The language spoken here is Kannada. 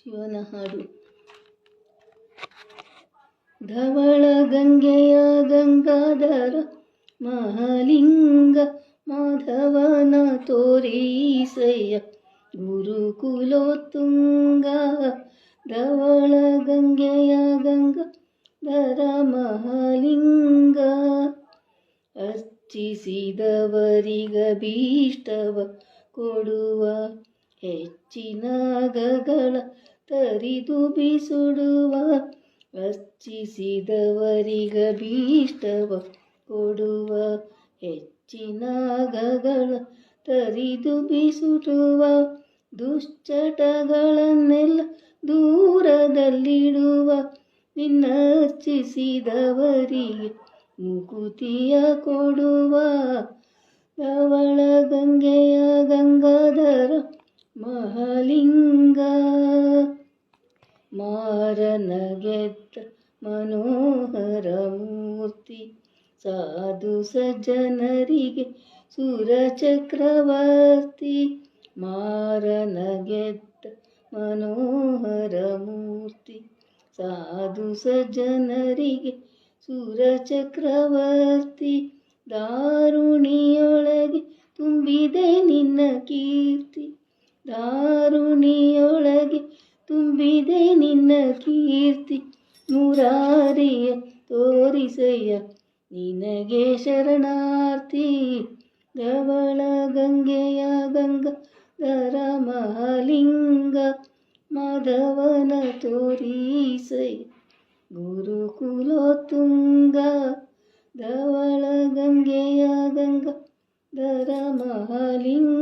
ಶಿವನ ಹಾಡು. ಧವಳ ಗಂಗೆಯ ಗಂಗಾಧರ ಮಹಾಲಿಂಗ ಮಾಧವನ ತೋರೀಸಯ್ಯ ಗುರುಕುಲೋತ್ತುಂಗ. ಧವಳ ಗಂಗೆಯ ಗಂಗಾಧರ ಮಹಾಲಿಂಗ ಅರ್ಚಿಸಿದವರಿಗಭೀಷ್ಟವ ಕೊಡುವ ಹೆಚ್ಚಿನ ಗಗಳ ತರಿದು ಬಿಸುಡುವ. ಅರ್ಚಿಸಿದವರಿಗಭೀಷ್ಟವ ಕೊಡುವ ಹೆಚ್ಚಿನ ಗಗಳ ತರಿದು ಬಿಸುಡುವ. ದುಶ್ಚಟಗಳನ್ನೆಲ್ಲ ದೂರದಲ್ಲಿಡುವ ನಿನ್ನರ್ಚಿಸಿದವರಿಗೆ ಮುಕುತಿಯ ಕೊಡುವ. ಧವಳ ಗಂಗೆಯ ಗಂಗಾಧರ ಮಹಾಲಿಂಗ ಮಾರನ ಗೆದ್ದ ಮನೋಹರ ಮೂರ್ತಿ. ಸಾಧು ಸಜ್ಜನರಿಗೆ ಸುರ ಚಕ್ರವರ್ತಿ. ಮಾರನ ಗೆದ್ದ ಮನೋಹರ ಮೂರ್ತಿ. ಸಾಧು ಸಜ್ಜನರಿಗೆ ಸುರ ಚಕ್ರವರ್ತಿ. ದಾರುಣಿಯೊಳಗೆ ತುಂಬಿದೆ ನಿನ್ನ ಕೀರ್ತಿ. ದಾರುಣಿಯೊಳಗೆ ತುಂಬಿದೆ ನಿನ್ನ ಕೀರ್ತಿ. ಮುರಾರಿಯ ತೋರಿಸಯ್ಯ ನಿನಗೆ ಶರಣಾರ್ಥಿ. ಧವಳ ಗಂಗೆಯ ಗಂಗಾಧರ ಮಹಾಲಿಂಗ ಮಾಧವನ ತೋರೀಸಯ್ಯ ಗುರುಕುಲೋತ್ತುಂಗ. ಧವಳ ಗಂಗೆಯ ಗಂಗಾಧರ ಮಹಾಲಿಂಗ